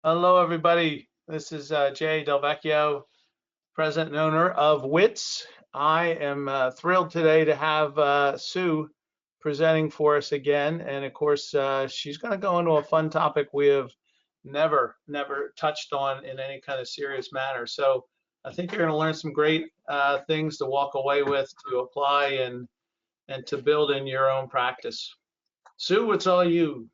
Hello, everybody. This is Jay Del Vecchio, president and owner of WITS. I am thrilled today to have Sue presenting for us again. And of course, she's going to go into a fun topic we have never touched on in any kind of serious manner. So I think you're going to learn some great things to walk away with, to apply and to build in your own practice. Sue, it's all you.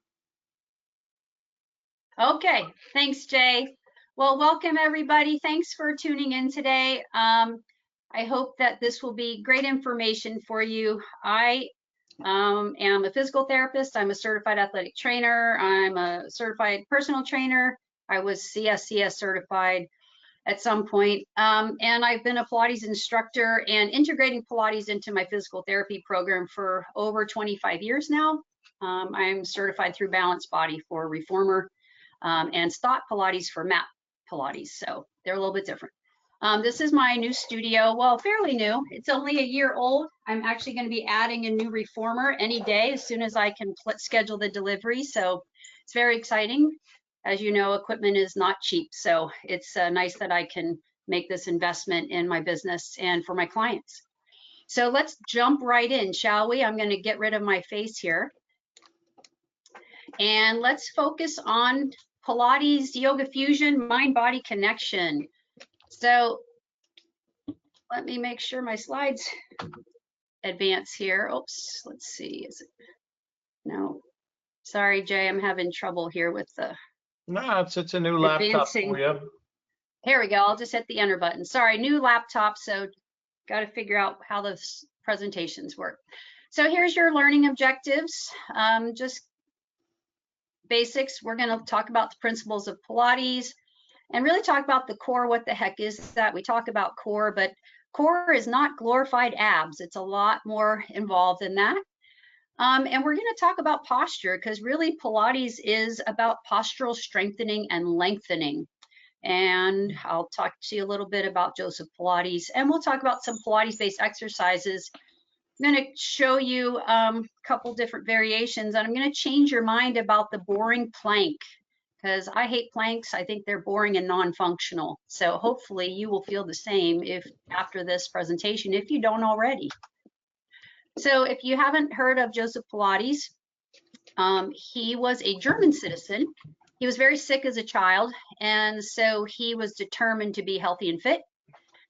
Okay, thanks, Jay. Well, welcome everybody. Thanks for tuning in today. I hope that this will be great information for you. I am a physical therapist. I'm a certified athletic trainer. I'm a certified personal trainer. I was CSCS certified at some point. And I've been a Pilates instructor and integrating Pilates into my physical therapy program for over 25 years now. I'm certified through Balanced Body for reformer. And Stott Pilates for mat Pilates. So they're a little bit different. This is my new studio. Well, fairly new. It's only a year old. I'm actually going to be adding a new reformer any day as soon as I can schedule the delivery. So it's very exciting. As you know, equipment is not cheap. So it's nice that I can make this investment in my business and for my clients. So let's jump right in, shall we? I'm going to get rid of my face here. And let's focus on Pilates-Yoga Fusion, mind-body connection. So let me make sure my slides advance here. Oops, let's see, is it? No, sorry, Jay, I'm having trouble here with the No, it's a new laptop for you. Here we go, I'll just hit the enter button. Sorry, new laptop, so got to figure out how the presentations work. So here's your learning objectives. Just basics. We're going to talk about the principles of Pilates and really talk about the core. What the heck is that? We talk about core, but core is not glorified abs. It's a lot more involved than that. And we're going to talk about posture because really Pilates is about postural strengthening and lengthening. And I'll talk to you a little bit about Joseph Pilates, and we'll talk about some Pilates-based exercises. I'm going to show you a couple different variations, and I'm going to change your mind about the boring plank because I hate planks. I think they're boring and non-functional. So hopefully you will feel the same if after this presentation, if you don't already. So if you haven't heard of Joseph Pilates, he was a German citizen. He was very sick as a child, and so he was determined to be healthy and fit.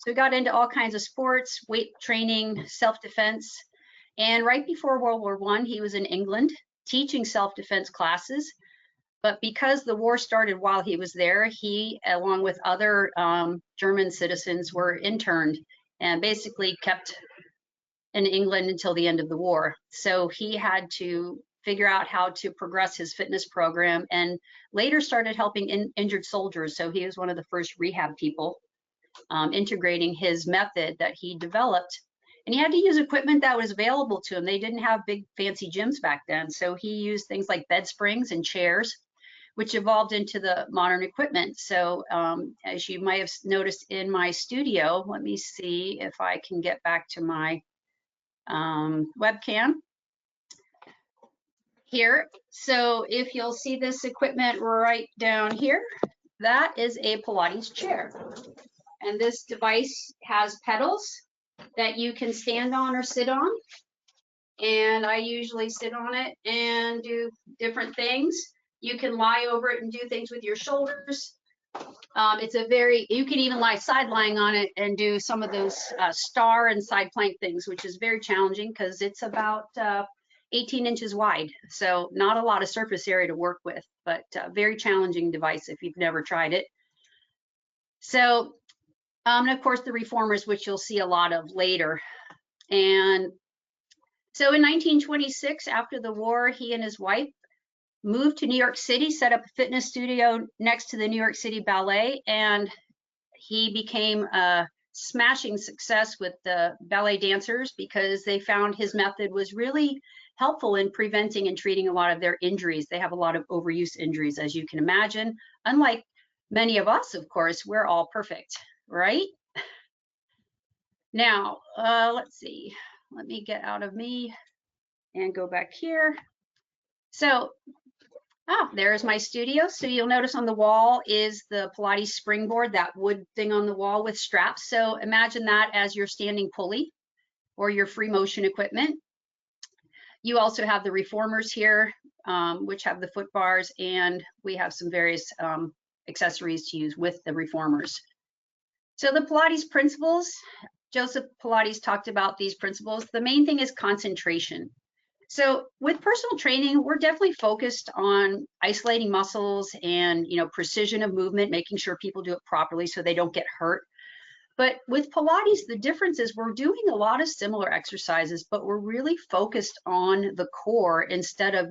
So he got into all kinds of sports, weight training, self-defense. And right before World War I, he was in England teaching self-defense classes. But because the war started while he was there, he, along with other German citizens, were interned and basically kept in England until the end of the war. So he had to figure out how to progress his fitness program and later started helping injured soldiers. So he was one of the first rehab people. Integrating his method that he developed. And he had to use equipment that was available to him. They didn't have big fancy gyms back then. So he used things like bed springs and chairs, which evolved into the modern equipment. So as you might have noticed in my studio, let me see if I can get back to my webcam here. So if you'll see this equipment right down here, that is a Pilates chair. And this device has pedals that you can stand on or sit on. And I usually sit on it and do different things. You can lie over it and do things with your shoulders. You can even lie side lying on it and do some of those star and side plank things, which is very challenging because it's about 18 inches wide. So not a lot of surface area to work with, but very challenging device if you've never tried it. So and of course the reformers, which you'll see a lot of later. And so in 1926, after the war, he and his wife moved to New York City, set up a fitness studio next to the New York City Ballet, and he became a smashing success with the ballet dancers because they found his method was really helpful in preventing and treating a lot of their injuries. They have a lot of overuse injuries, as you can imagine. Unlike many of us, of course, we're all perfect, right? Now, let's see. Let me get out of me and go back here. So There's my studio. So you'll notice on the wall is the Pilates springboard, that wood thing on the wall with straps. So imagine that as your standing pulley or your free motion equipment. You also have the reformers here, which have the foot bars, and we have some various accessories to use with the reformers. So the Pilates principles, Joseph Pilates talked about these principles. The main thing is concentration. So with personal training, we're definitely focused on isolating muscles and, precision of movement, making sure people do it properly so they don't get hurt. But with Pilates, the difference is we're doing a lot of similar exercises, but we're really focused on the core instead of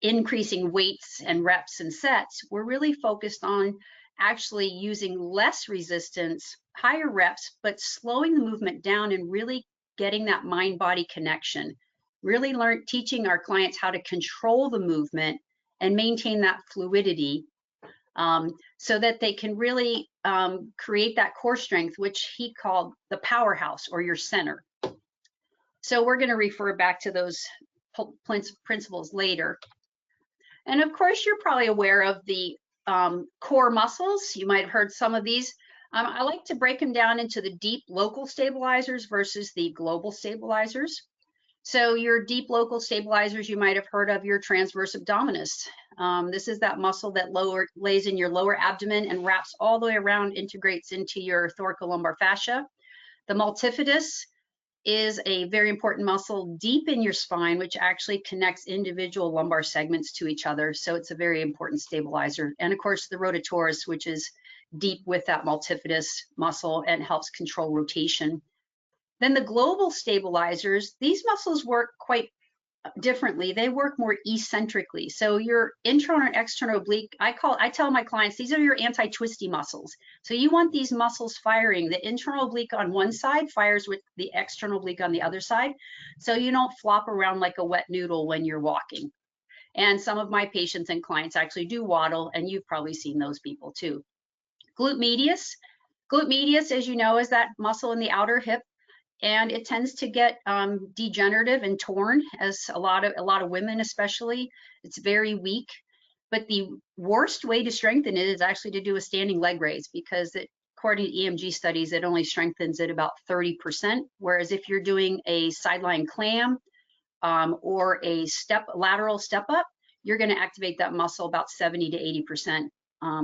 increasing weights and reps and sets. We're really focused on actually using less resistance, higher reps, but slowing the movement down and really getting that mind-body connection. Really teaching our clients how to control the movement and maintain that fluidity, so that they can really create that core strength, which he called the powerhouse or your center. So we're going to refer back to those principles later. And of course, you're probably aware of the core muscles. You might have heard some of these. I like to break them down into the deep local stabilizers versus the global stabilizers. So your deep local stabilizers, you might have heard of your transverse abdominis. This is that muscle that lays in your lower abdomen and wraps all the way around, integrates into your thoracolumbar fascia. The multifidus is a very important muscle deep in your spine, which actually connects individual lumbar segments to each other. So it's a very important stabilizer. And of course, the rotatorus, which is deep with that multifidus muscle and helps control rotation. Then the global stabilizers, these muscles work quite differently. They work more eccentrically. So your internal and external oblique, I tell my clients, these are your anti-twisty muscles. So you want these muscles firing. The internal oblique on one side fires with the external oblique on the other side. So you don't flop around like a wet noodle when you're walking. And some of my patients and clients actually do waddle, and you've probably seen those people too. Glute medius. Glute medius, as you know, is that muscle in the outer hip. And it tends to get degenerative and torn, as a lot of women especially. It's very weak. But the worst way to strengthen it is actually to do a standing leg raise, because according to EMG studies, it only strengthens it about 30%. Whereas if you're doing a sideline clam or a lateral step up, you're going to activate that muscle about 70 to 80%,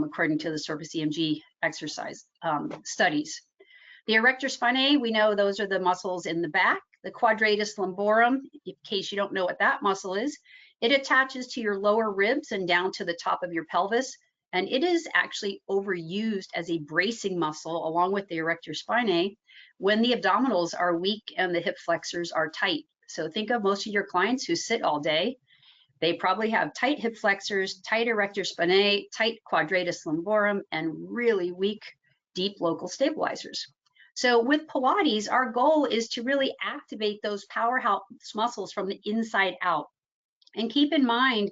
according to the surface EMG exercise studies. The erector spinae, we know those are the muscles in the back. The quadratus lumborum, in case you don't know what that muscle is, it attaches to your lower ribs and down to the top of your pelvis. And it is actually overused as a bracing muscle along with the erector spinae when the abdominals are weak and the hip flexors are tight. So think of most of your clients who sit all day. They probably have tight hip flexors, tight erector spinae, tight quadratus lumborum, and really weak deep local stabilizers. So with Pilates, our goal is to really activate those powerhouse muscles from the inside out. And keep in mind,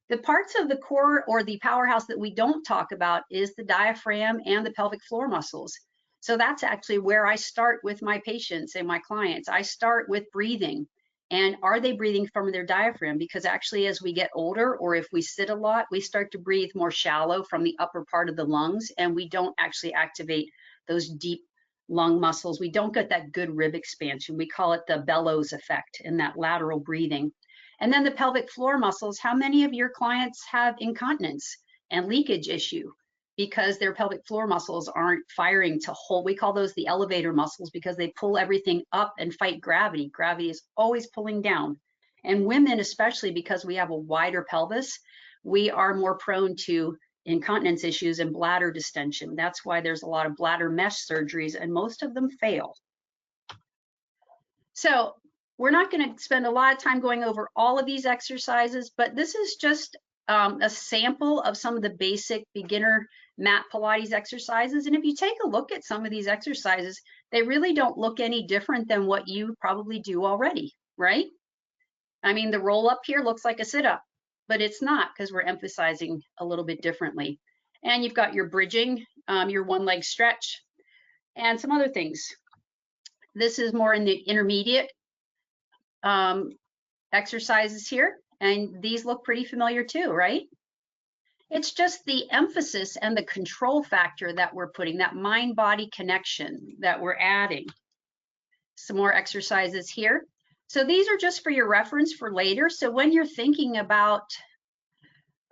the parts of the core or the powerhouse that we don't talk about is the diaphragm and the pelvic floor muscles. So that's actually where I start with my patients and my clients. I start with breathing. And are they breathing from their diaphragm? Because actually, as we get older, or if we sit a lot, we start to breathe more shallow from the upper part of the lungs, and we don't actually activate those deep lung muscles. We don't get that good rib expansion. We call it the bellows effect in that lateral breathing. And then the pelvic floor muscles, how many of your clients have incontinence and leakage issue because their pelvic floor muscles aren't firing to hold? We call those the elevator muscles because they pull everything up and fight gravity. Gravity is always pulling down. And women, especially because we have a wider pelvis, we are more prone to incontinence issues and bladder distension. That's why there's a lot of bladder mesh surgeries, and most of them fail. So we're not going to spend a lot of time going over all of these exercises, but this is just a sample of some of the basic beginner mat Pilates exercises. And if you take a look at some of these exercises, they really don't look any different than what you probably do already, right? I mean, the roll up here looks like a sit-up, but it's not, because we're emphasizing a little bit differently. And you've got your bridging, your one leg stretch, and some other things. This is more in the intermediate exercises here. And these look pretty familiar too, right? It's just the emphasis and the control factor that we're putting, that mind-body connection that we're adding. Some more exercises here. So these are just for your reference for later. So when you're thinking about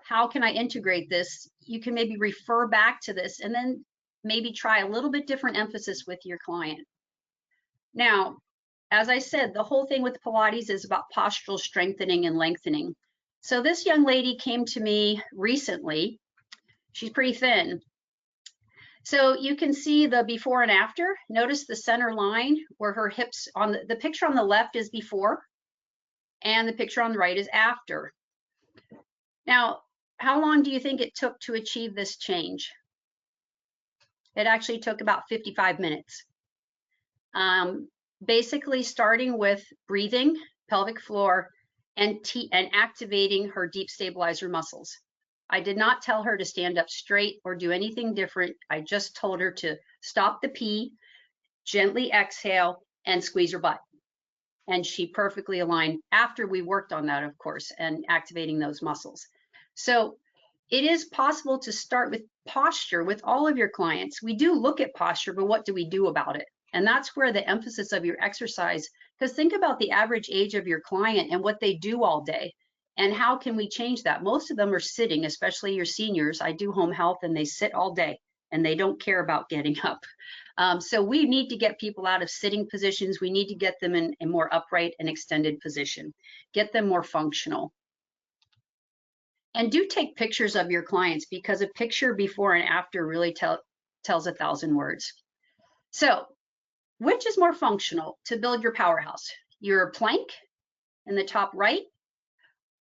how can I integrate this, you can maybe refer back to this and then maybe try a little bit different emphasis with your client. Now, as I said, the whole thing with Pilates is about postural strengthening and lengthening. So this young lady came to me recently. She's pretty thin. So you can see the before and after. Notice the center line where her hips on the picture on the left is before and the picture on the right is after. Now, how long do you think it took to achieve this change? It actually took about 55 minutes. Basically starting with breathing, pelvic floor, and activating her deep stabilizer muscles. I did not tell her to stand up straight or do anything different. I just told her to stop the pee, gently exhale, and squeeze her butt. And she perfectly aligned after we worked on that, of course, and activating those muscles. So it is possible to start with posture with all of your clients. We do look at posture, but what do we do about it? And that's where the emphasis of your exercise, because think about the average age of your client and what they do all day. And how can we change that? Most of them are sitting, especially your seniors. I do home health and they sit all day and they don't care about getting up. So we need to get people out of sitting positions. We need to get them in a more upright and extended position, get them more functional. And do take pictures of your clients because a picture before and after really tells 1,000 words. So which is more functional to build your powerhouse? Your plank in the top right,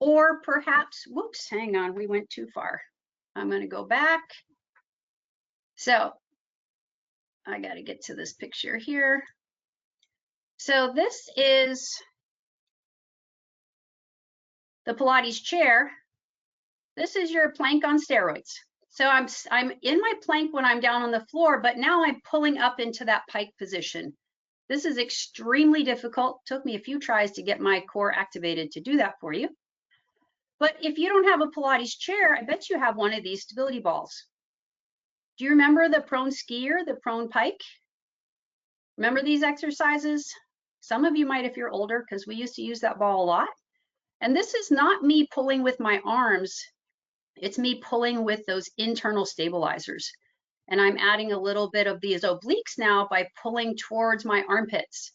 or perhaps, whoops, hang on, we went too far. I'm going to go back. So I got to get to this picture here. So this is the Pilates chair. This is your plank on steroids. So I'm in my plank when I'm down on the floor, but now I'm pulling up into that pike position. This is extremely difficult. Took me a few tries to get my core activated to do that for you. But if you don't have a Pilates chair, I bet you have one of these stability balls. Do you remember the prone skier, the prone pike? Remember these exercises? Some of you might if you're older, because we used to use that ball a lot. And this is not me pulling with my arms. It's me pulling with those internal stabilizers. And I'm adding a little bit of these obliques now by pulling towards my armpits.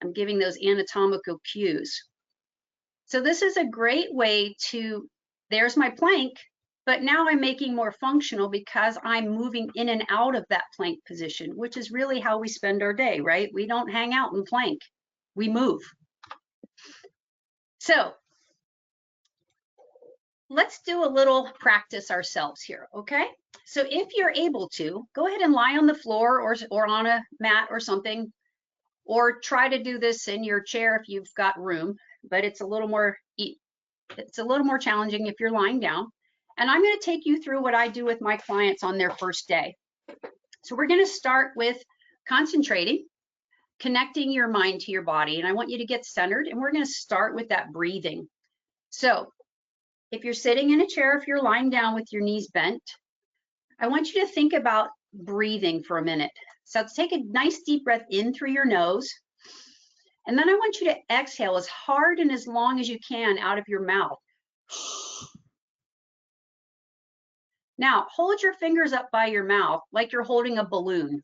I'm giving those anatomical cues. So this is a great way to, there's my plank, but now I'm making more functional because I'm moving in and out of that plank position, which is really how we spend our day, right? We don't hang out and plank, we move. So let's do a little practice ourselves here, okay? So if you're able to, go ahead and lie on the floor or on a mat or something, or try to do this in your chair if you've got room, but it's a little more challenging if you're lying down. And I'm going to take you through what I do with my clients on their first day. So we're going to start with concentrating, connecting your mind to your body, and I want you to get centered, and we're going to start with that breathing. So if you're sitting in a chair, if you're lying down with your knees bent, I want you to think about breathing for a minute. So let's take a nice deep breath in through your nose. And then I want you to exhale as hard and as long as you can out of your mouth. Now, hold your fingers up by your mouth like you're holding a balloon.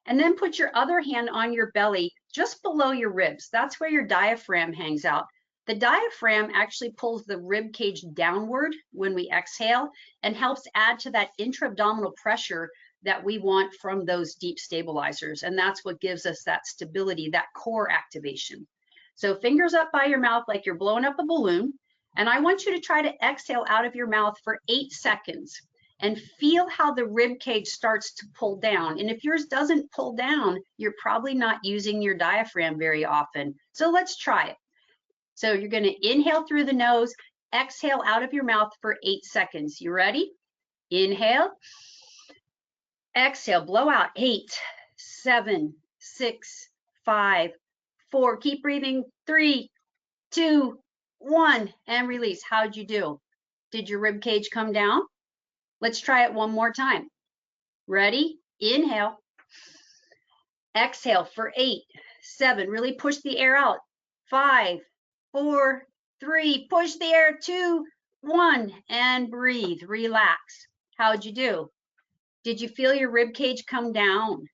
And then put your other hand on your belly just below your ribs. That's where your diaphragm hangs out. The diaphragm actually pulls the rib cage downward when we exhale and helps add to that intra-abdominal pressure that we want from those deep stabilizers. And that's what gives us that stability, that core activation. So fingers up by your mouth like you're blowing up a balloon. And I want you to try to exhale out of your mouth for 8 seconds and feel how the rib cage starts to pull down. And if yours doesn't pull down, you're probably not using your diaphragm very often. So let's try it. So you're going to inhale through the nose, exhale out of your mouth for 8 seconds. You ready? Inhale. Exhale, blow out. 8, 7, 6, 5, 4. Keep breathing. 3, 2, 1, and release. How'd you do? Did your rib cage come down? Let's try it one more time. Ready? Inhale. Exhale for 8, 7. Really push the air out. 5, 4, 3. Push the air. 2, 1, and breathe. Relax. How'd you do? Did you feel your rib cage come down?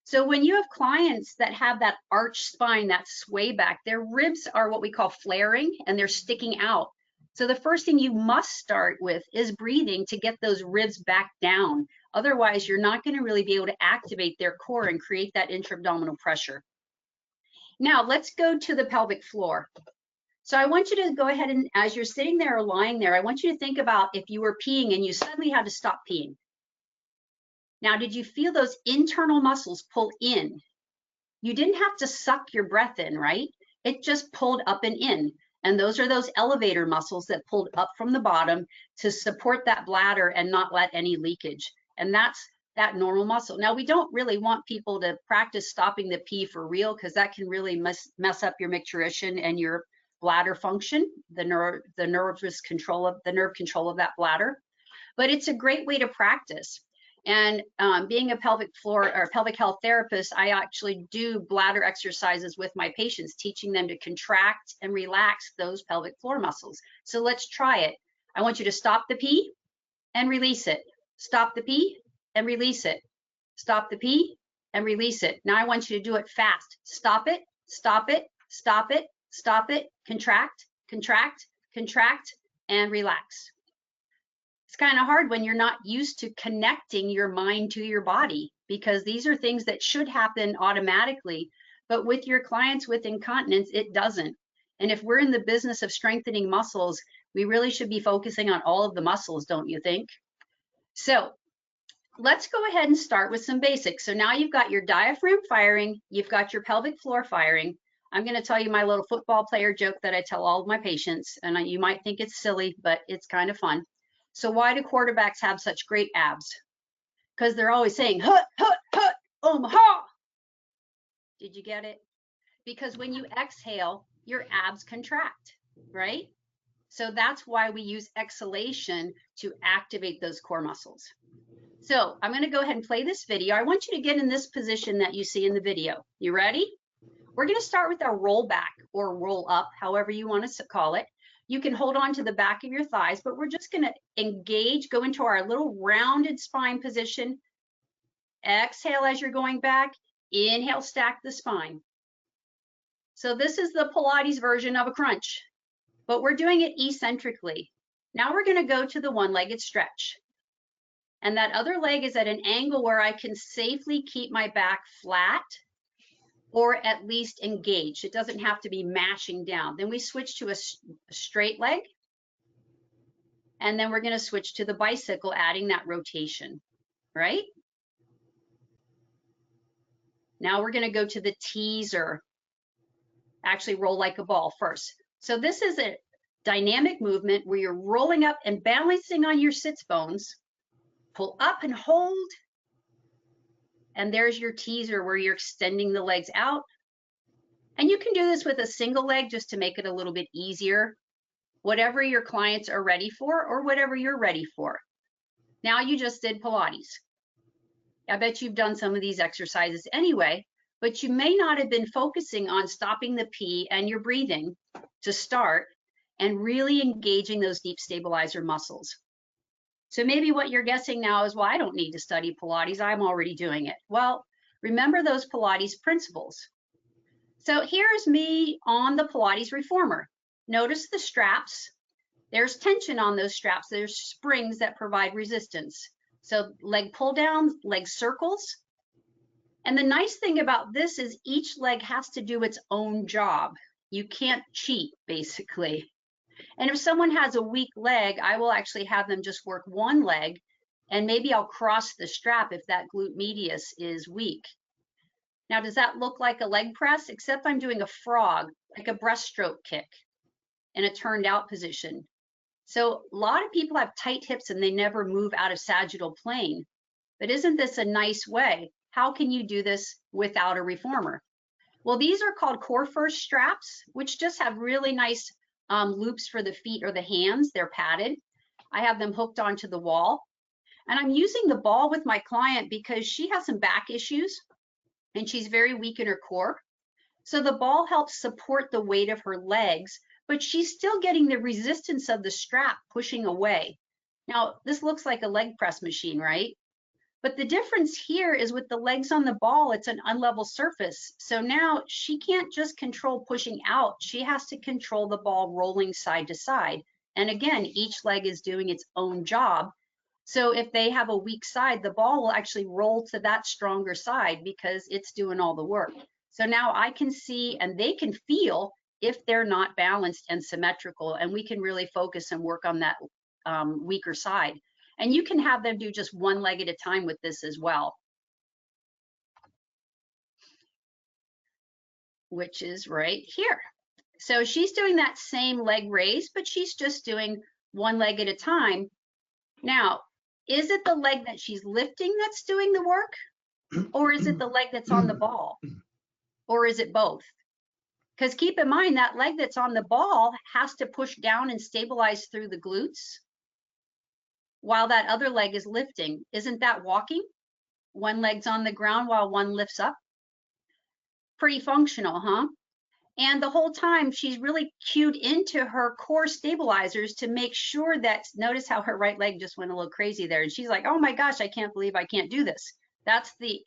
So when you have clients that have that arch spine, that sway back, their ribs are what we call flaring and they're sticking out. So the first thing you must start with is breathing to get those ribs back down. Otherwise, you're not going to really be able to activate their core and create that intra-abdominal pressure. Now let's go to the pelvic floor. So I want you to go ahead and as you're sitting there or lying there, I want you to think about if you were peeing and you suddenly had to stop peeing. Now, did you feel those internal muscles pull in? You didn't have to suck your breath in, right? It just pulled up and in. And those are those elevator muscles that pulled up from the bottom to support that bladder and not let any leakage. And that's that normal muscle. Now, we don't really want people to practice stopping the pee for real because that can really mess up your micturition and your bladder function, the nerve control of that bladder. But it's a great way to practice. And being a pelvic floor or pelvic health therapist, I actually do bladder exercises with my patients, teaching them to contract and relax those pelvic floor muscles. So let's try it. I want you to stop the pee and release it. Stop the pee and release it. Stop the pee and release it. Now I want you to do it fast. Stop it, stop it, stop it, stop it, contract, contract, contract, and relax. It's kind of hard when you're not used to connecting your mind to your body because these are things that should happen automatically. But with your clients with incontinence, it doesn't. And if we're in the business of strengthening muscles, we really should be focusing on all of the muscles, don't you think? So let's go ahead and start with some basics. So now you've got your diaphragm firing, you've got your pelvic floor firing. I'm going to tell you my little football player joke that I tell all of my patients, and you might think it's silly, but it's kind of fun. So why do quarterbacks have such great abs? Because they're always saying, hut, hut, hut, Omaha. Did you get it? Because when you exhale, your abs contract, right? So that's why we use exhalation to activate those core muscles. So I'm going to go ahead and play this video. I want you to get in this position that you see in the video. You ready? We're going to start with a roll back or roll up, however you want to call it. You can hold on to the back of your thighs, but we're just going to engage, go into our little rounded spine position. Exhale as you're going back. Inhale, stack the spine. So this is the Pilates version of a crunch, but we're doing it eccentrically. Now we're going to go to the one-legged stretch. And that other leg is at an angle where I can safely keep my back flat or at least engaged. It doesn't have to be mashing down. Then we switch to a straight leg. And then we're going to switch to the bicycle, adding that rotation, right? Now we're going to go to the teaser. Actually roll like a ball first. So this is a dynamic movement where you're rolling up and balancing on your sits bones. Pull up and hold. And there's your teaser where you're extending the legs out. And you can do this with a single leg just to make it a little bit easier, whatever your clients are ready for or whatever you're ready for. Now you just did Pilates. I bet you've done some of these exercises anyway, but you may not have been focusing on stopping the pee and your breathing to start and really engaging those deep stabilizer muscles. So maybe what you're guessing now is, well, I don't need to study Pilates. I'm already doing it. Well, remember those Pilates principles. So here's me on the Pilates reformer. Notice the straps. There's tension on those straps. There's springs that provide resistance. So leg pull down, leg circles. And the nice thing about this is each leg has to do its own job. You can't cheat, basically. And if someone has a weak leg, I will actually have them just work one leg, and maybe I'll cross the strap if that glute medius is weak. Now, does that look like a leg press? Except I'm doing a frog, like a breaststroke kick in a turned out position. So a lot of people have tight hips and they never move out of sagittal plane. But isn't this a nice way? How can you do this without a reformer? Well, these are called core first straps, which just have really nice loops for the feet or the hands. They're padded. I have them hooked onto the wall. And I'm using the ball with my client because she has some back issues and she's very weak in her core. So the ball helps support the weight of her legs, but she's still getting the resistance of the strap pushing away. Now, this looks like a leg press machine, right? But the difference here is with the legs on the ball, it's an unlevel surface. So now she can't just control pushing out. She has to control the ball rolling side to side. And again, each leg is doing its own job. So if they have a weak side, the ball will actually roll to that stronger side because it's doing all the work. So now I can see and they can feel if they're not balanced and symmetrical, and we can really focus and work on that weaker side. And you can have them do just one leg at a time with this as well, which is right here. So she's doing that same leg raise, but she's just doing one leg at a time. Now, is it the leg that she's lifting that's doing the work? Or is it the leg that's on the ball? Or is it both? Because keep in mind that leg that's on the ball has to push down and stabilize through the glutes while that other leg is lifting. Isn't that walking? One leg's on the ground while one lifts up. Pretty functional, huh? And the whole time she's really cued into her core stabilizers to make sure that, notice how her right leg just went a little crazy there. And she's like, oh my gosh, I can't believe I can't do this. That's the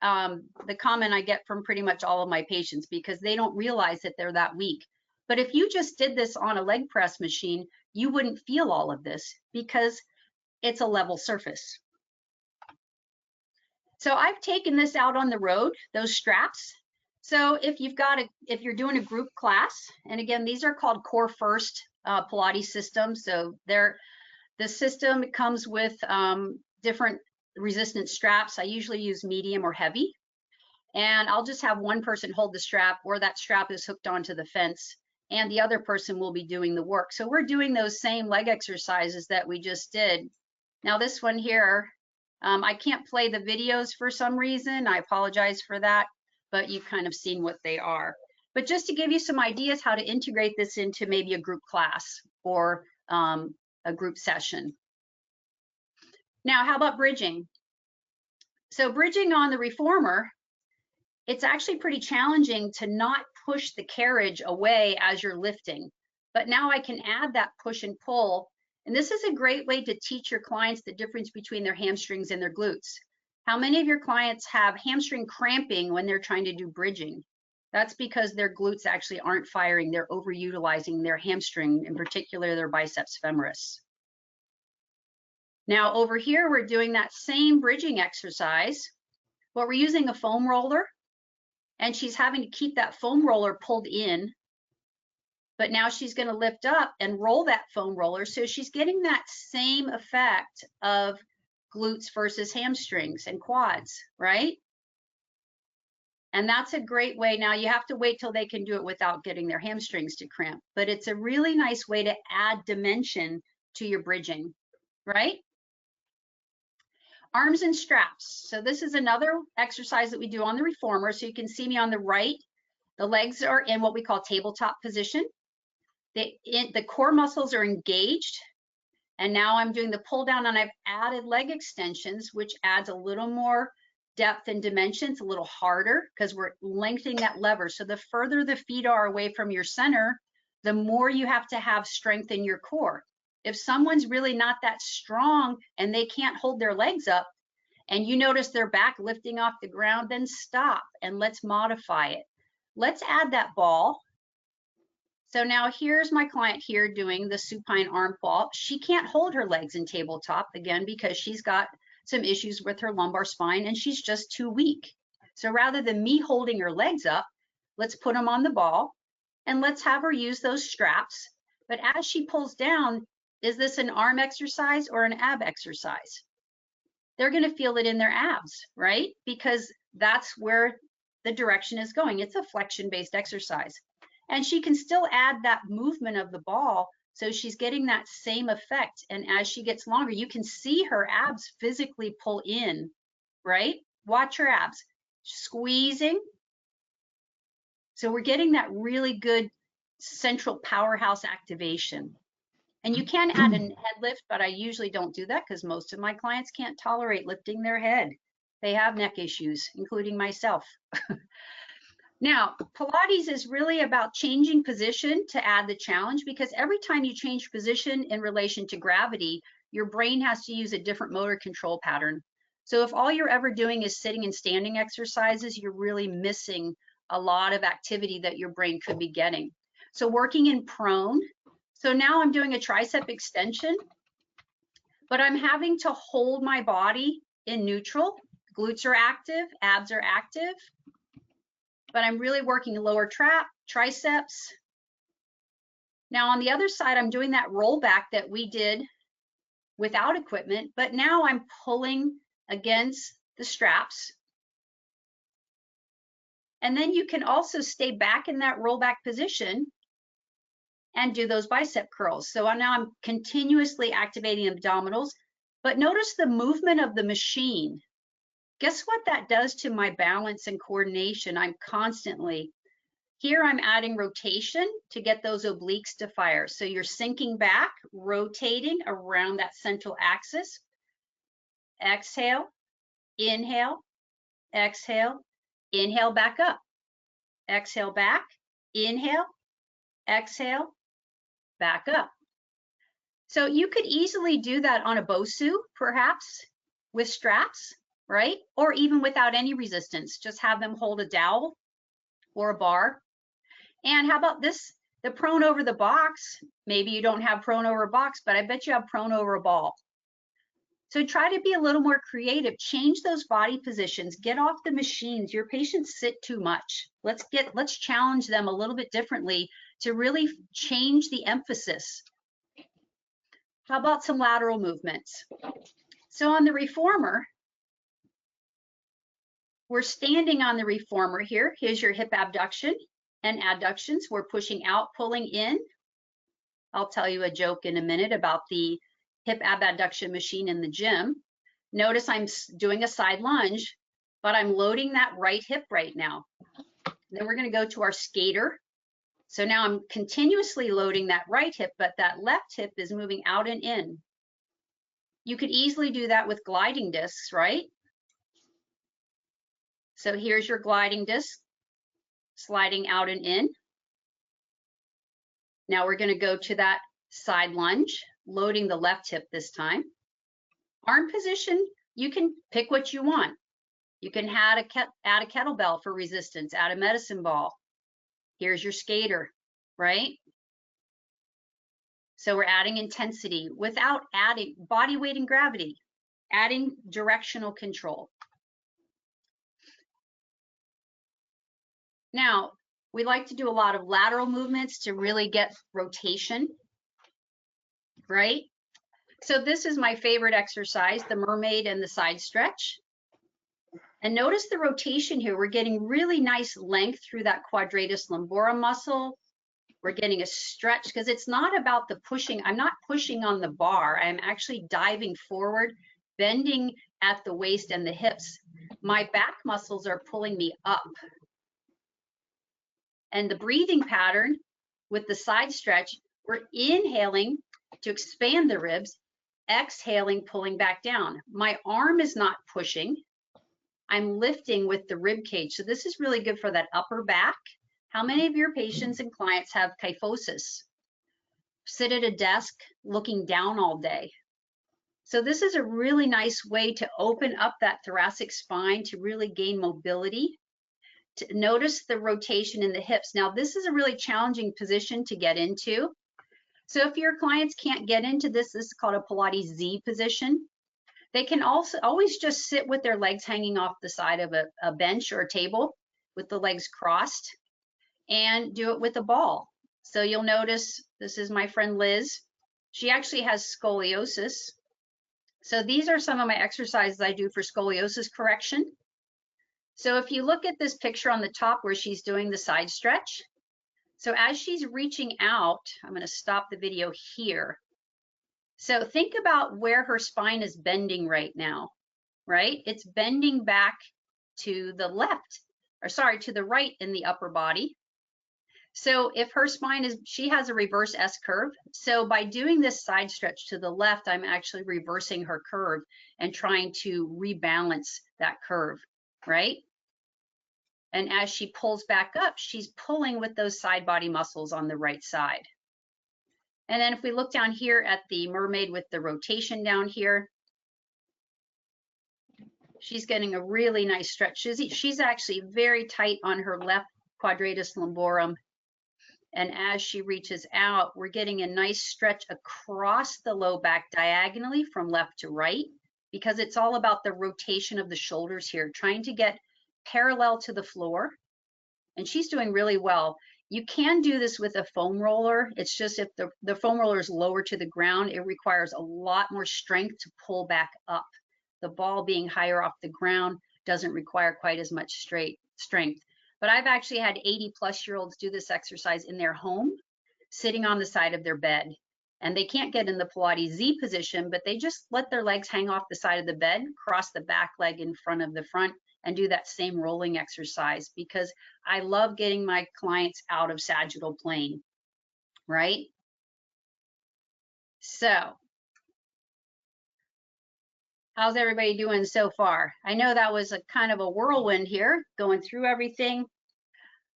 comment I get from pretty much all of my patients because they don't realize that they're that weak. But if you just did this on a leg press machine, you wouldn't feel all of this because it's a level surface. So I've taken this out on the road, those straps. So if you're doing a group class, and again, these are called Core First Pilates systems. So the system comes with different resistance straps. I usually use medium or heavy, and I'll just have one person hold the strap, or that strap is hooked onto the fence, and the other person will be doing the work. So we're doing those same leg exercises that we just did. Now this one here, I can't play the videos for some reason. I apologize for that, but you've kind of seen what they are. But just to give you some ideas how to integrate this into maybe a group class or a group session. Now, how about bridging? So bridging on the reformer, it's actually pretty challenging to not push the carriage away as you're lifting. But now I can add that push and pull. And this is a great way to teach your clients the difference between their hamstrings and their glutes. How many of your clients have hamstring cramping when they're trying to do bridging? That's because their glutes actually aren't firing. They're overutilizing their hamstring, in particular their biceps femoris. Now over here, we're doing that same bridging exercise, but we're using a foam roller, and she's having to keep that foam roller pulled in. But now she's going to lift up and roll that foam roller. So she's getting that same effect of glutes versus hamstrings and quads, right? And that's a great way. Now you have to wait till they can do it without getting their hamstrings to cramp, but it's a really nice way to add dimension to your bridging, right? Arms and straps. So this is another exercise that we do on the reformer. So you can see me on the right. The legs are in what we call tabletop position. The core muscles are engaged. And now I'm doing the pull down, and I've added leg extensions, which adds a little more depth and dimension. It's a little harder because we're lengthening that lever. So the further the feet are away from your center, the more you have to have strength in your core. If someone's really not that strong and they can't hold their legs up, and you notice their back lifting off the ground, then stop and let's modify it. Let's add that ball. So now here's my client here doing the supine arm ball. She can't hold her legs in tabletop, again, because she's got some issues with her lumbar spine and she's just too weak. So rather than me holding her legs up, let's put them on the ball and let's have her use those straps. But as she pulls down, is this an arm exercise or an ab exercise? They're going to feel it in their abs, right? Because that's where the direction is going. It's a flexion-based exercise. And she can still add that movement of the ball, so she's getting that same effect. And as she gets longer, you can see her abs physically pull in, right? Watch her abs, squeezing. So we're getting that really good central powerhouse activation. And you can add a head lift, but I usually don't do that because most of my clients can't tolerate lifting their head. They have neck issues, including myself. Now, Pilates is really about changing position to add the challenge, because every time you change position in relation to gravity, your brain has to use a different motor control pattern. So if all you're ever doing is sitting and standing exercises, you're really missing a lot of activity that your brain could be getting. So working in prone, so now I'm doing a tricep extension, but I'm having to hold my body in neutral. Glutes are active, abs are active, but I'm really working lower triceps. Now on the other side, I'm doing that roll back that we did without equipment, but now I'm pulling against the straps. And then you can also stay back in that roll back position and do those bicep curls. So now I'm continuously activating abdominals, but notice the movement of the machine. Guess what that does to my balance and coordination? I'm constantly, here I'm adding rotation to get those obliques to fire. So you're sinking back, rotating around that central axis. Exhale, inhale, exhale, inhale back up. Exhale back, inhale, exhale, back up. So you could easily do that on a Bosu, perhaps, with straps, right? Or even without any resistance, just have them hold a dowel or a bar. And how about this, the prone over the box? Maybe you don't have prone over a box, but I bet you have prone over a ball. So try to be a little more creative, change those body positions, get off the machines. Your patients sit too much. Let's challenge them a little bit differently to really change the emphasis. How about some lateral movements? So on the reformer, we're standing on the reformer here. Here's your hip abduction and adductions. We're pushing out, pulling in. I'll tell you a joke in a minute about the hip abduction machine in the gym. Notice I'm doing a side lunge, but I'm loading that right hip right now. Then we're going to go to our skater. So now I'm continuously loading that right hip, but that left hip is moving out and in. You could easily do that with gliding discs, right? So here's your gliding disc, sliding out and in. Now we're going to go to that side lunge, loading the left hip this time. Arm position, you can pick what you want. You can add a kettlebell for resistance, add a medicine ball. Here's your skater, right? So we're adding intensity without adding body weight and gravity, adding directional control. Now, we like to do a lot of lateral movements to really get rotation, right? So this is my favorite exercise, the mermaid and the side stretch. And notice the rotation here. We're getting really nice length through that quadratus lumborum muscle. We're getting a stretch because it's not about the pushing. I'm not pushing on the bar. I'm actually diving forward, bending at the waist and the hips. My back muscles are pulling me up. And the breathing pattern with the side stretch, we're inhaling to expand the ribs, exhaling, pulling back down. My arm is not pushing. I'm lifting with the rib cage. So this is really good for that upper back. How many of your patients and clients have kyphosis? Sit at a desk looking down all day. So this is a really nice way to open up that thoracic spine to really gain mobility. To notice the rotation in the hips. Now this is a really challenging position to get into. So if your clients can't get into this, this is called a Pilates Z position. They can also always just sit with their legs hanging off the side of a bench or a table with the legs crossed and do it with a ball. So you'll notice, this is my friend Liz. She actually has scoliosis. So these are some of my exercises I do for scoliosis correction. So if you look at this picture on the top where she's doing the side stretch, so as she's reaching out, I'm going to stop the video here. So think about where her spine is bending right now, right? It's bending back to the left, or sorry, to the right in the upper body. So if her spine is, she has a reverse S curve. So by doing this side stretch to the left, I'm actually reversing her curve and trying to rebalance that curve, right? And as she pulls back up, she's pulling with those side body muscles on the right side. And then if we look down here at the mermaid with the rotation down here, she's getting a really nice stretch. She's actually very tight on her left quadratus lumborum. And as she reaches out, we're getting a nice stretch across the low back diagonally from left to right, because it's all about the rotation of the shoulders here, trying to get parallel to the floor. And she's doing really well. You can do this with a foam roller. It's just if the foam roller is lower to the ground, it requires a lot more strength to pull back up. The ball being higher off the ground doesn't require quite as much strength. But I've actually had 80-plus-year-olds do this exercise in their home, sitting on the side of their bed. And they can't get in the Pilates Z position, but they just let their legs hang off the side of the bed, cross the back leg in front of the front, and do that same rolling exercise, because I love getting my clients out of sagittal plane, right? So how's everybody doing so far? I know that was a kind of a whirlwind here, going through everything,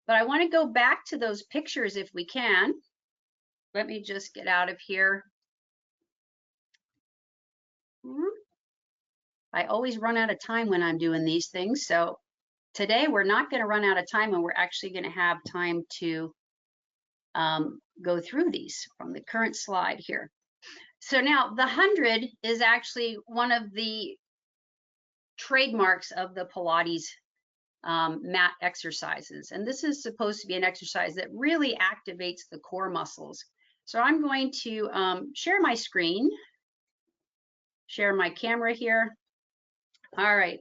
but I want to go back to those pictures if we can. Let me just get out of here. I always run out of time when I'm doing these things, so today we're not going to run out of time, and we're actually going to have time to go through these from the current slide here. So now the 100 is actually one of the trademarks of the Pilates mat exercises. And this is supposed to be an exercise that really activates the core muscles. So I'm going to share my screen, share my camera here. All right,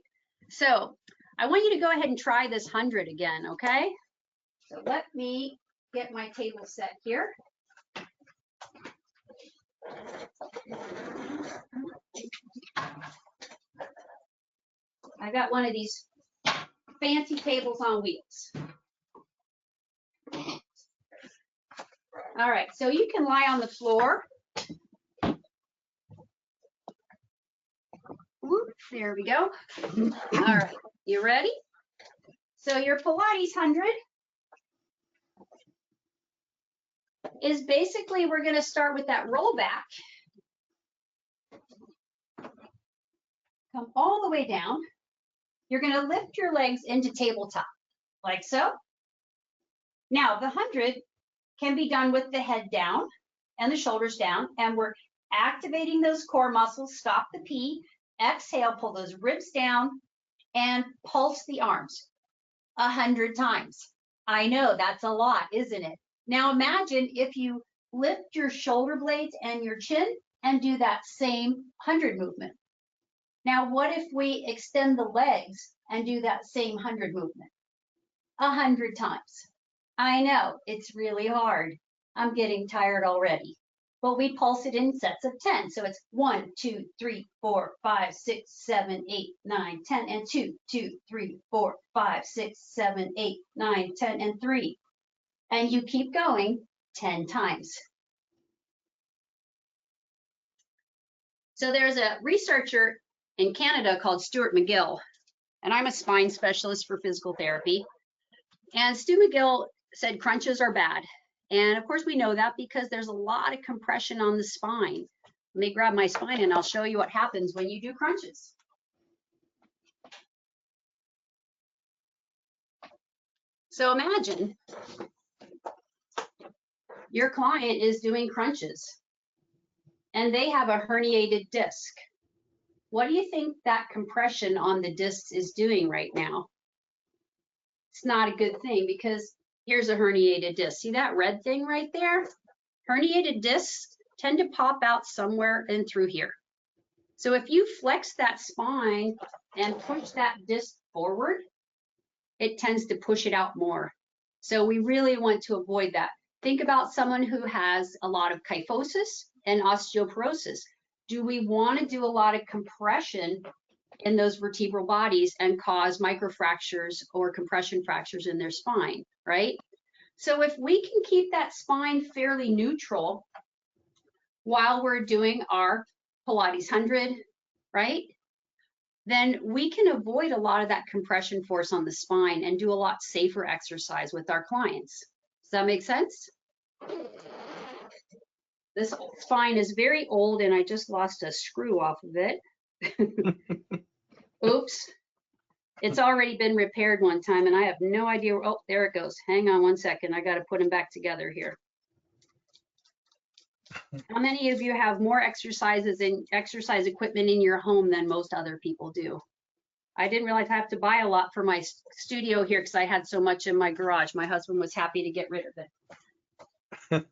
so I want you to go ahead and try this 100 again, okay? So let me get my table set here. I got one of these fancy tables on wheels. All right, so you can lie on the floor. Whoop, there we go. All right, you ready? So your Pilates 100 is basically, we're going to start with that roll back. Come all the way down. You're going to lift your legs into tabletop, like so. Now, the 100 can be done with the head down and the shoulders down, and we're activating those core muscles. Stop the P, exhale, pull those ribs down, and pulse the arms 100 times. I know that's a lot, isn't it? Now imagine if you lift your shoulder blades and your chin and do that same 100 movement. Now, what if we extend the legs and do that same 100 movement 100 times? I know it's really hard. I'm getting tired already. But we pulse it in sets of 10. So it's 1, 2, 3, 4, 5, 6, 7, 8, 9, 10, and 2, 2, 3, 4, 5, 6, 7, 8, 9, 10, and 3. And you keep going 10 times. So there's a researcher in Canada called Stuart McGill, and I'm a spine specialist for physical therapy. And Stu McGill said crunches are bad. And of course we know that because there's a lot of compression on the spine. Let me grab my spine and I'll show you what happens when you do crunches. So imagine your client is doing crunches and they have a herniated disc. What do you think that compression on the discs is doing right now? It's not a good thing, because here's a herniated disc. See that red thing right there? Herniated discs tend to pop out somewhere in through here. So if you flex that spine and push that disc forward, it tends to push it out more. So we really want to avoid that. Think about someone who has a lot of kyphosis and osteoporosis. Do we want to do a lot of compression in those vertebral bodies and cause microfractures or compression fractures in their spine, right? So if we can keep that spine fairly neutral while we're doing our Pilates 100, right? Then we can avoid a lot of that compression force on the spine and do a lot safer exercise with our clients. Does that make sense? This spine is very old and I just lost a screw off of it. Oops. It's already been repaired one time and I have no idea. Oh, there it goes. Hang on one second. I got to put them back together here. How many of you have more exercises and exercise equipment in your home than most other people do? I didn't realize I have to buy a lot for my studio here because I had so much in my garage. My husband was happy to get rid of it.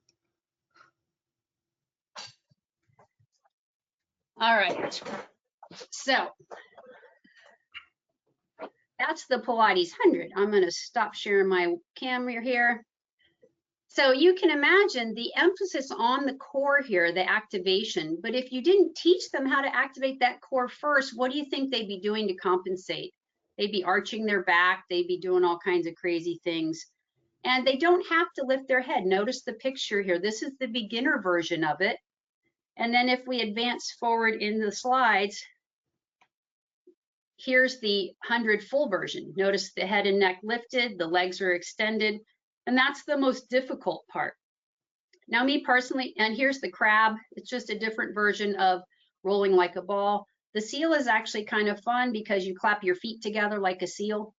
All right. So that's the Pilates 100. I'm going to stop sharing my camera here. So you can imagine the emphasis on the core here, the activation. But if you didn't teach them how to activate that core first, what do you think they'd be doing to compensate? They'd be arching their back. They'd be doing all kinds of crazy things. And they don't have to lift their head. Notice the picture here. This is the beginner version of it. And then if we advance forward in the slides, here's the 100 full version. Notice the head and neck lifted, the legs are extended. And that's the most difficult part. Now, me personally, and here's the crab. It's just a different version of rolling like a ball. The seal is actually kind of fun because you clap your feet together like a seal.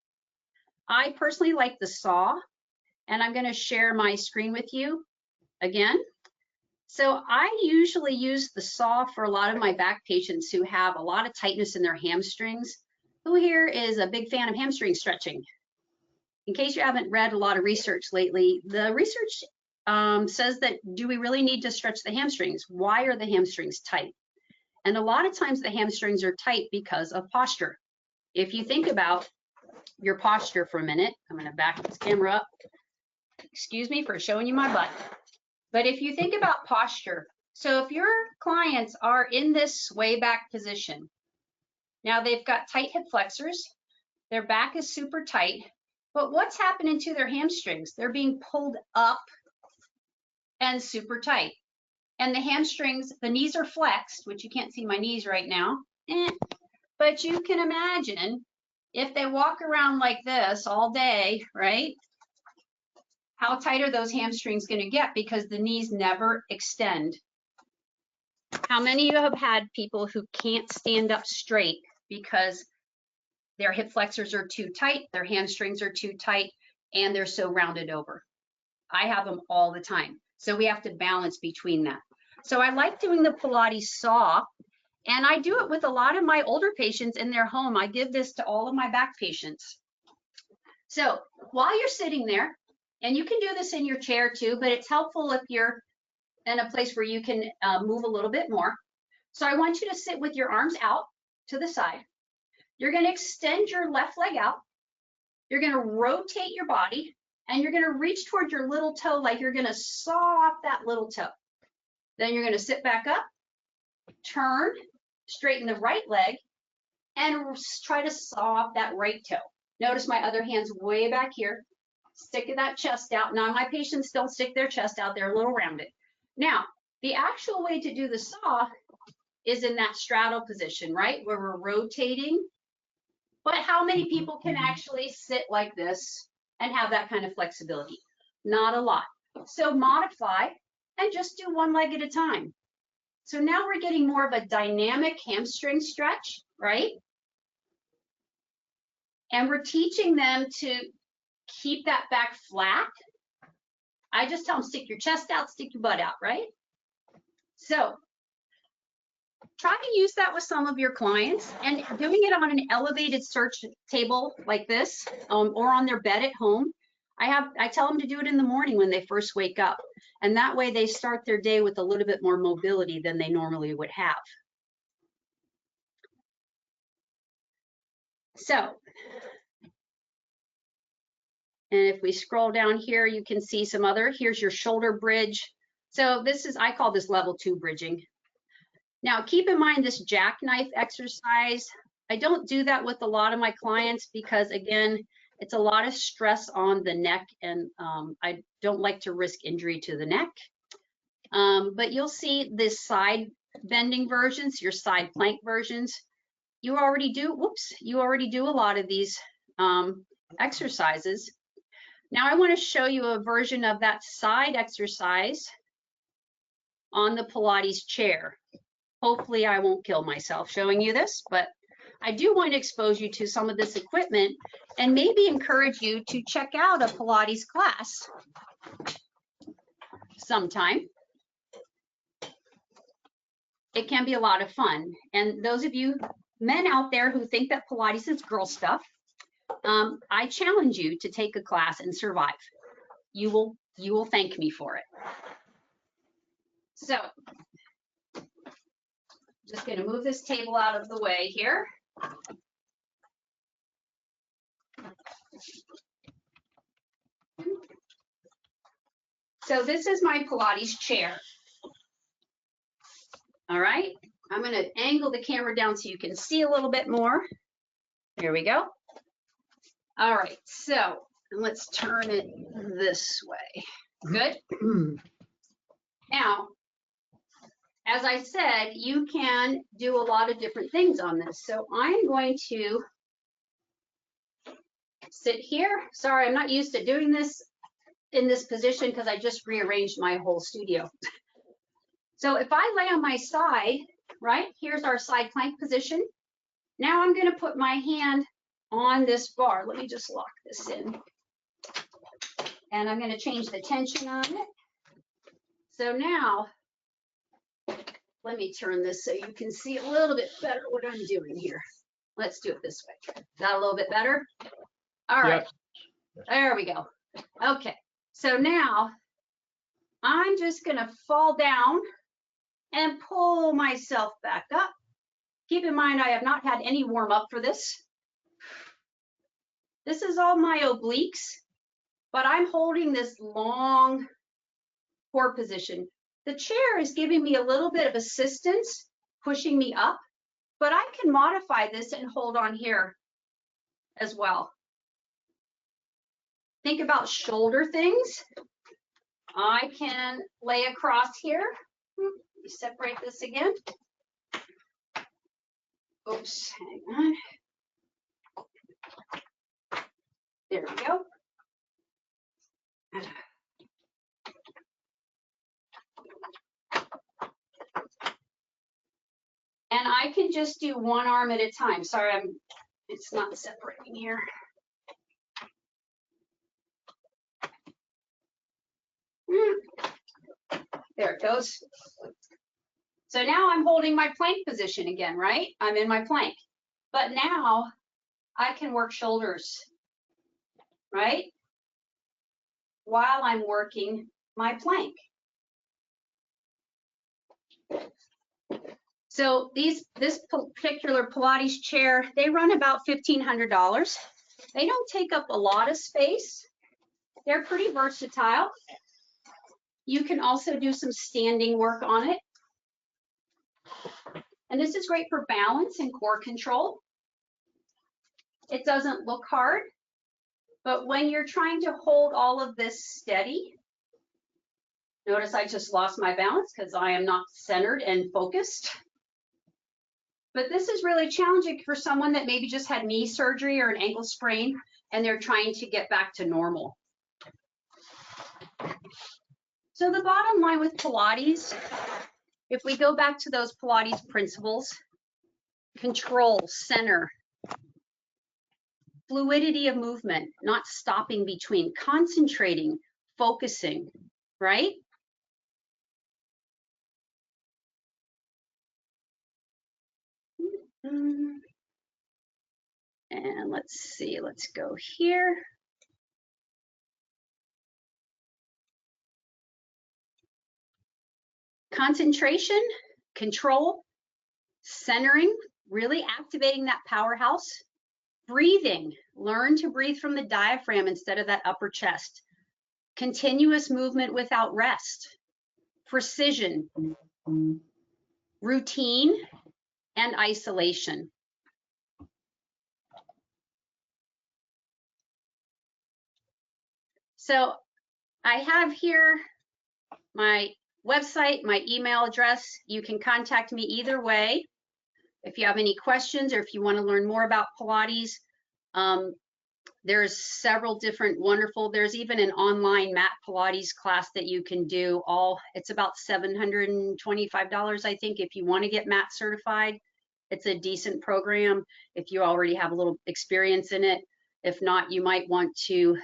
I personally like the saw, and I'm going to share my screen with you again. So I usually use the saw for a lot of my back patients who have a lot of tightness in their hamstrings. Who here is a big fan of hamstring stretching? In case you haven't read a lot of research lately, the research says that do we really need to stretch the hamstrings? Why are the hamstrings tight? And a lot of times the hamstrings are tight because of posture. If you think about your posture for a minute, I'm going to back this camera up. Excuse me for showing you my butt. But if you think about posture, so if your clients are in this sway back position, now they've got tight hip flexors, their back is super tight, but what's happening to their hamstrings? They're being pulled up and super tight. And the hamstrings, the knees are flexed, which you can't see my knees right now. But you can imagine if they walk around like this all day, right? How tight are those hamstrings going to get because the knees never extend? How many of you have had people who can't stand up straight because their hip flexors are too tight, their hamstrings are too tight, and they're so rounded over? I have them all the time. So we have to balance between that. So I like doing the Pilates saw, and I do it with a lot of my older patients in their home. I give this to all of my back patients. So while you're sitting there, and you can do this in your chair too, but it's helpful if you're in a place where you can move a little bit more. So I want you to sit with your arms out to the side. You're going to extend your left leg out. You're going to rotate your body, and you're going to reach toward your little toe like you're going to saw off that little toe. Then you're going to sit back up, turn, straighten the right leg, and try to saw off that right toe. Notice my other hand's way back here. Stick that chest out. Now, my patients don't stick their chest out. They're a little rounded. Now, the actual way to do the saw is in that straddle position, right? Where we're rotating. But how many people can actually sit like this and have that kind of flexibility? Not a lot. So modify and just do one leg at a time. So now we're getting more of a dynamic hamstring stretch, right? And we're teaching them to keep that back flat. I just tell them stick your chest out, stick your butt out, right? So try to use that with some of your clients, and doing it on an elevated search table like this, or on their bed at home. I tell them to do it in the morning when they first wake up, and that way they start their day with a little bit more mobility than they normally would have. So, and if we scroll down here, you can see some other, here's your shoulder bridge. So this is, I call this level 2 bridging. Now, keep in mind this jackknife exercise. I don't do that with a lot of my clients because, again, It's a lot of stress on the neck, and I don't like to risk injury to the neck. But you'll see this side bending versions, your side plank versions. You already do a lot of these exercises. Now I want to show you a version of that side exercise on the Pilates chair. Hopefully I won't kill myself showing you this, but I do want to expose you to some of this equipment and maybe encourage you to check out a Pilates class sometime. It can be a lot of fun. And those of you men out there who think that Pilates is girl stuff, I challenge you to take a class and survive. You will thank me for it. So, just going to move this table out of the way here. So this is my Pilates chair. All right, I'm going to angle the camera down so you can see a little bit more. Here we go. All right, so let's turn it this way. Good. Now, as I said, you can do a lot of different things on this. So I'm going to sit here. Sorry, I'm not used to doing this in this position because I just rearranged my whole studio. So if I lay on my side, right, here's our side plank position. Now I'm going to put my hand on this bar. Let me just lock this in. And I'm going to change the tension on it. So now, let me turn this so you can see a little bit better what I'm doing here. Let's do it this way. Is that a little bit better? All right. Yep. There we go. Okay. So now I'm just going to fall down and pull myself back up. Keep in mind, I have not had any warm up for this. This is all my obliques, but I'm holding this long core position. The chair is giving me a little bit of assistance, pushing me up, but I can modify this and hold on here as well. Think about shoulder things. I can lay across here. Let me separate this again. Oops, hang on. There we go. And I can just do one arm at a time. Sorry, it's not separating here. There it goes. So now I'm holding my plank position again, right? I'm in my plank. But now I can work shoulders, right? While I'm working my plank. So this particular Pilates chair, they run about $1,500. They don't take up a lot of space. They're pretty versatile. You can also do some standing work on it. And this is great for balance and core control. It doesn't look hard, but when you're trying to hold all of this steady, notice I just lost my balance because I am not centered and focused. But this is really challenging for someone that maybe just had knee surgery or an ankle sprain and they're trying to get back to normal. So the bottom line with Pilates, if we go back to those Pilates principles, control, center, fluidity of movement, not stopping between, concentrating, focusing, right? And let's see, let's go here. Concentration, control, centering, really activating that powerhouse. Breathing, learn to breathe from the diaphragm instead of that upper chest. Continuous movement without rest. Precision, routine, and isolation. So I have here my website, my email address. You can contact me either way. If you have any questions or if you want to learn more about Pilates, there's several different wonderful, there's even an online mat Pilates class that you can do. It's about $725, I think, if you want to get mat certified. It's a decent program if you already have a little experience in it. If not, you might want to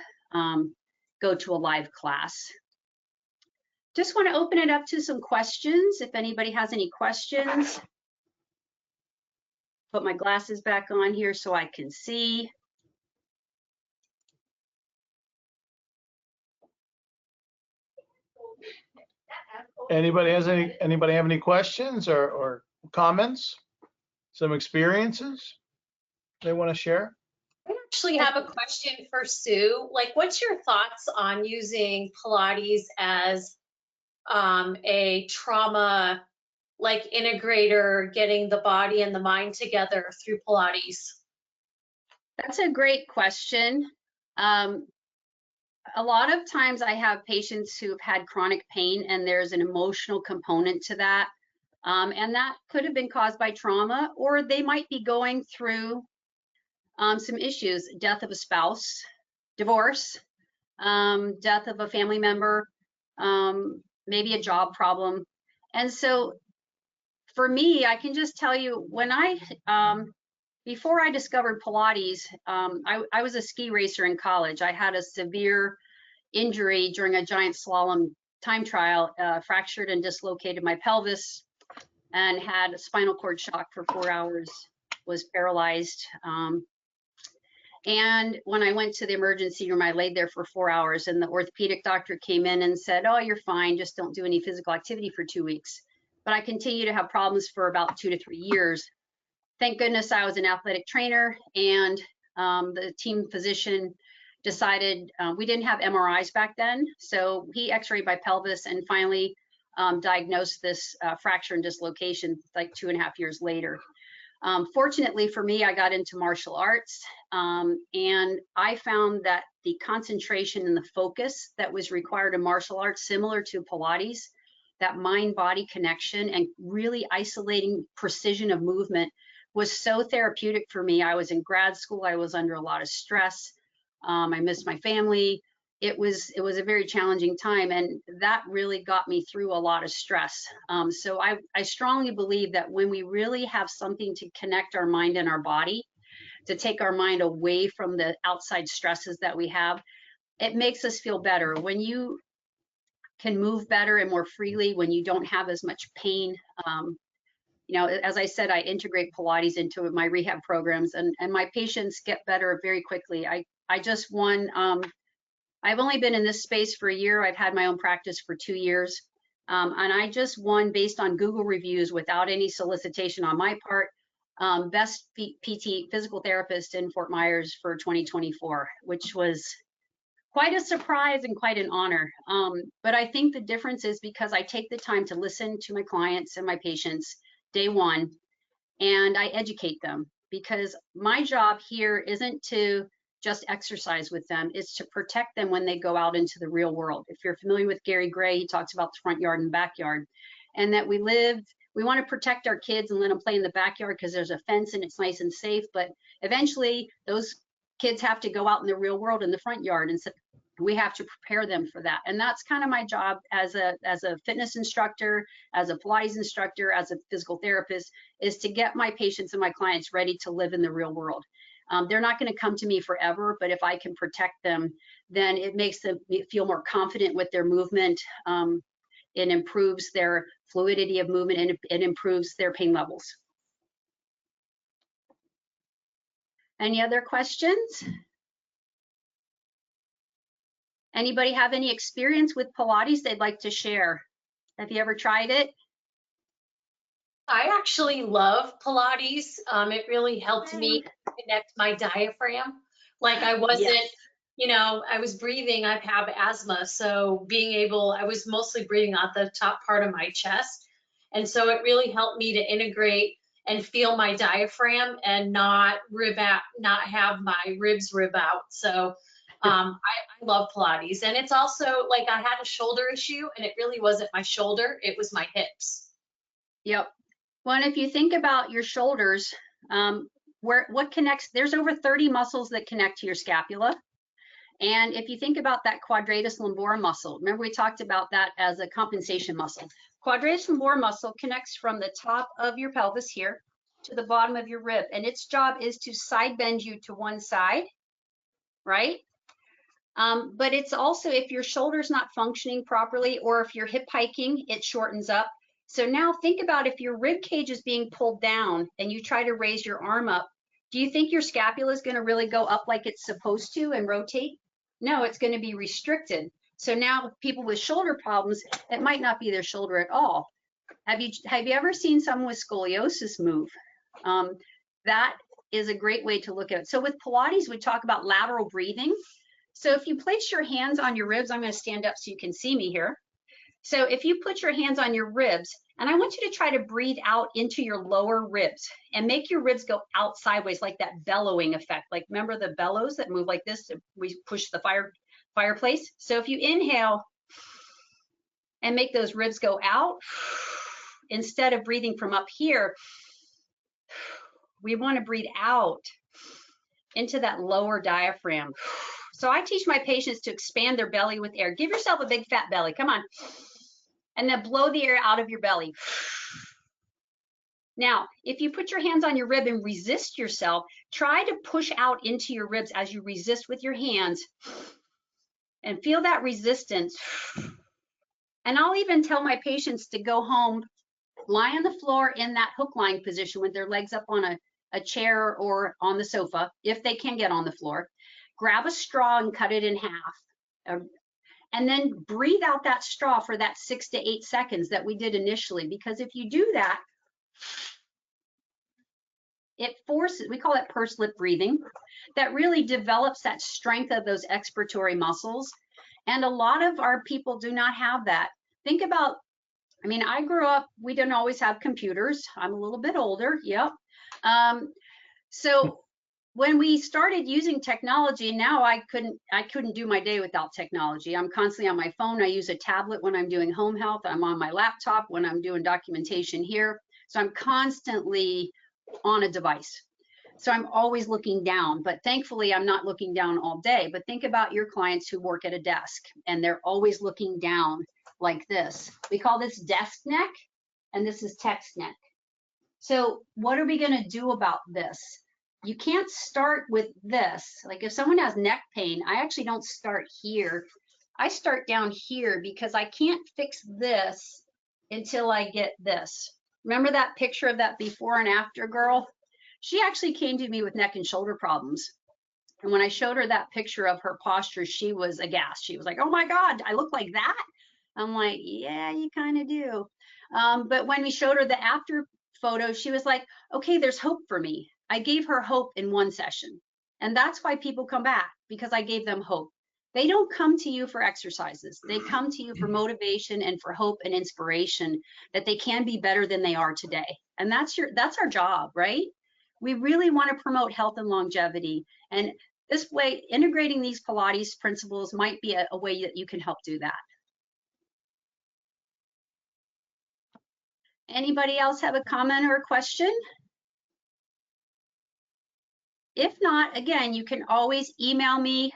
go to a live class. Just want to open it up to some questions. If anybody has any questions. Put my glasses back on here so I can see. Anybody have any questions or comments? Some experiences they want to share? I actually have a question for Sue. Like, what's your thoughts on using Pilates as a trauma like integrator, getting the body and the mind together through Pilates? That's a great question. A lot of times I have patients who've had chronic pain and there's an emotional component to that. And that could have been caused by trauma, or they might be going through some issues, death of a spouse, divorce, death of a family member, maybe a job problem. And so for me, I can just tell you, when before I discovered Pilates, I was a ski racer in college. I had a severe injury during a giant slalom time trial, fractured and dislocated my pelvis, and had a spinal cord shock for 4 hours, was paralyzed. And when I went to the emergency room, I laid there for 4 hours, and the orthopedic doctor came in and said, "Oh, you're fine, just don't do any physical activity for 2 weeks." But I continued to have problems for about 2 to 3 years. Thank goodness I was an athletic trainer, and the team physician decided, we didn't have MRIs back then, so he x-rayed my pelvis and finally diagnosed this fracture and dislocation like 2.5 years later. Fortunately for me, I got into martial arts, and I found that the concentration and the focus that was required in martial arts, similar to Pilates, that mind-body connection and really isolating precision of movement, was so therapeutic for me. I was in grad school. I was under a lot of stress. I missed my family. It was a very challenging time, and that really got me through a lot of stress. So I strongly believe that when we really have something to connect our mind and our body, to take our mind away from the outside stresses that we have, it makes us feel better. When you can move better and more freely, when you don't have as much pain, you know, as I said, I integrate Pilates into my rehab programs, and my patients get better very quickly. I just won, I've only been in this space for a year. I've had my own practice for 2 years. And I just won, based on Google reviews without any solicitation on my part, best PT physical therapist in Fort Myers for 2024, which was quite a surprise and quite an honor. But I think the difference is because I take the time to listen to my clients and my patients day one, and I educate them, because my job here isn't to just exercise with them, it's to protect them when they go out into the real world. If you're familiar with Gary Gray, he talks about the front yard and backyard, and that we want to protect our kids and let them play in the backyard because there's a fence and it's nice and safe, but eventually those kids have to go out in the real world in the front yard, and so we have to prepare them for that. And that's kind of my job as a fitness instructor, as a Pilates instructor, as a physical therapist, is to get my patients and my clients ready to live in the real world. They're not going to come to me forever, but if I can protect them, then it makes them feel more confident with their movement. It improves their fluidity of movement, and it improves their pain levels. Any other questions? Anybody have any experience with Pilates they'd like to share? Have you ever tried it? I actually love Pilates. It really helped me connect my diaphragm. Like, I wasn't, Yes. you know, I was breathing, I have asthma. So I was mostly breathing out the top part of my chest. And so it really helped me to integrate and feel my diaphragm and not have my ribs rib out. So I love Pilates, and it's also like I had a shoulder issue, and it really wasn't my shoulder, it was my hips. Yep. Well, and if you think about your shoulders, what connects, there's over 30 muscles that connect to your scapula. And if you think about that quadratus lumborum muscle, remember we talked about that as a compensation muscle. Quadratus lumborum muscle connects from the top of your pelvis here to the bottom of your rib. And its job is to side bend you to one side, right? But it's also, if your shoulder's not functioning properly, or if you're hip hiking, it shortens up. So now think about if your rib cage is being pulled down and you try to raise your arm up, do you think your scapula is going to really go up like it's supposed to and rotate? No, it's going to be restricted. So now people with shoulder problems, it might not be their shoulder at all. Have you ever seen someone with scoliosis move? That is a great way to look at it. So with Pilates, we talk about lateral breathing. So if you place your hands on your ribs, I'm going to stand up so you can see me here. So if you put your hands on your ribs, and I want you to try to breathe out into your lower ribs and make your ribs go out sideways, like that bellowing effect. Like, remember the bellows that move like this? We push the fireplace. So if you inhale and make those ribs go out, instead of breathing from up here, we want to breathe out into that lower diaphragm. So I teach my patients to expand their belly with air. Give yourself a big fat belly, come on. And then blow the air out of your belly. Now, if you put your hands on your rib and resist yourself, try to push out into your ribs as you resist with your hands and feel that resistance. And I'll even tell my patients to go home, lie on the floor in that hook lying position with their legs up on a chair or on the sofa, if they can get on the floor. Grab a straw and cut it in half. And then breathe out that straw for that 6 to 8 seconds that we did initially. Because if you do that, it forces, we call it pursed lip breathing, that really develops that strength of those expiratory muscles. And a lot of our people do not have that. Think about, I mean, I grew up, we didn't always have computers. I'm a little bit older, yep. So when we started using technology, now I couldn't do my day without technology. I'm constantly on my phone. I use a tablet when I'm doing home health. I'm on my laptop when I'm doing documentation here. So I'm constantly on a device. So I'm always looking down, but thankfully I'm not looking down all day. But think about your clients who work at a desk and they're always looking down like this. We call this desk neck, and this is text neck. So what are we going to do about this? You can't start with this. Like if someone has neck pain, I actually don't start here. I start down here because I can't fix this until I get this. Remember that picture of that before and after girl? She actually came to me with neck and shoulder problems. And when I showed her that picture of her posture, she was aghast. She was like, oh my God, I look like that? I'm like, yeah, you kind of do. But when we showed her the after photo, she was like, okay, there's hope for me. I gave her hope in one session. And that's why people come back, because I gave them hope. They don't come to you for exercises. They come to you for motivation and for hope and inspiration that they can be better than they are today. And that's our job, right? We really want to promote health and longevity. And this way, integrating these Pilates principles might be a way that you can help do that. Anybody else have a comment or a question? If not, again, you can always email me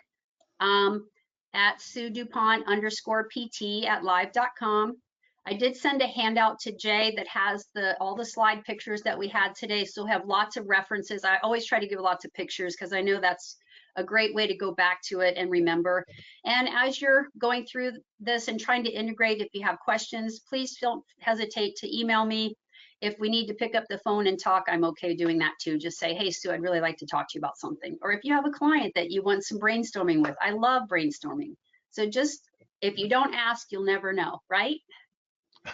at SueDupont_PT@live.com. I did send a handout to Jay that has all the slide pictures that we had today, so we'll have lots of references. I always try to give lots of pictures because I know that's a great way to go back to it and remember. And as you're going through this and trying to integrate, if you have questions, please don't hesitate to email me. If we need to pick up the phone and talk, I'm okay doing that too. Just say, hey, Sue, I'd really like to talk to you about something. Or if you have a client that you want some brainstorming with, I love brainstorming. So just, if you don't ask, you'll never know, right?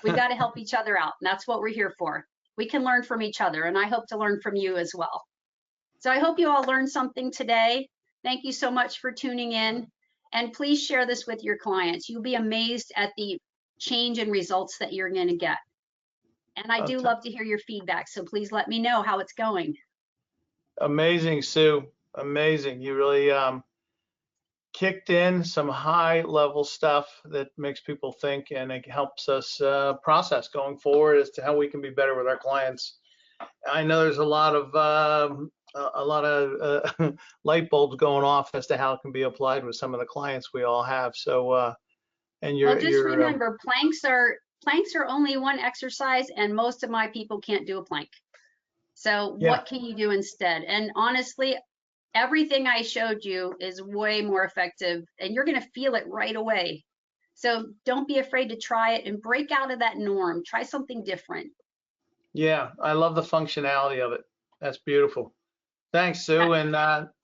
We got to help each other out. And that's what we're here for. We can learn from each other, and I hope to learn from you as well. So I hope you all learned something today. Thank you so much for tuning in. And please share this with your clients. You'll be amazed at the change and results that you're going to get. And I do love to hear your feedback, so please let me know how it's going. Amazing, Sue. Amazing. You really kicked in some high level stuff that makes people think, and it helps us process going forward as to how we can be better with our clients. I know there's a lot of light bulbs going off as to how it can be applied with some of the clients we all have. So, and Well, just remember, planks are only one exercise, and most of my people can't do a plank. So yeah, what can you do instead? And honestly, everything I showed you is way more effective, and you're going to feel it right away. So don't be afraid to try it and break out of that norm. Try something different. yeah, I love the functionality of it. That's beautiful. Thanks, Sue, and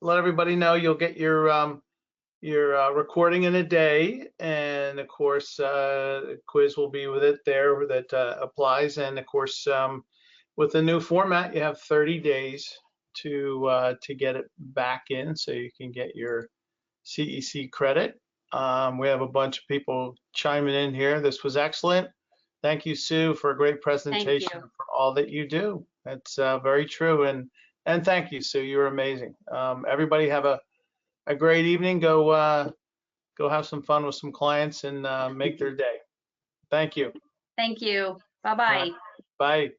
let everybody know you'll get your recording in a day, and of course, the quiz will be with it there that applies, and of course, with the new format, you have 30 days to get it back in, so you can get your CEC credit. We have a bunch of people chiming in here. This was excellent. Thank you, Sue, for a great presentation, Thank you. for all that you do. That's very true, and thank you, Sue. You're amazing. Everybody have a great evening. Go have some fun with some clients and make their day. Thank you. Thank you. All right. Bye-bye. Bye.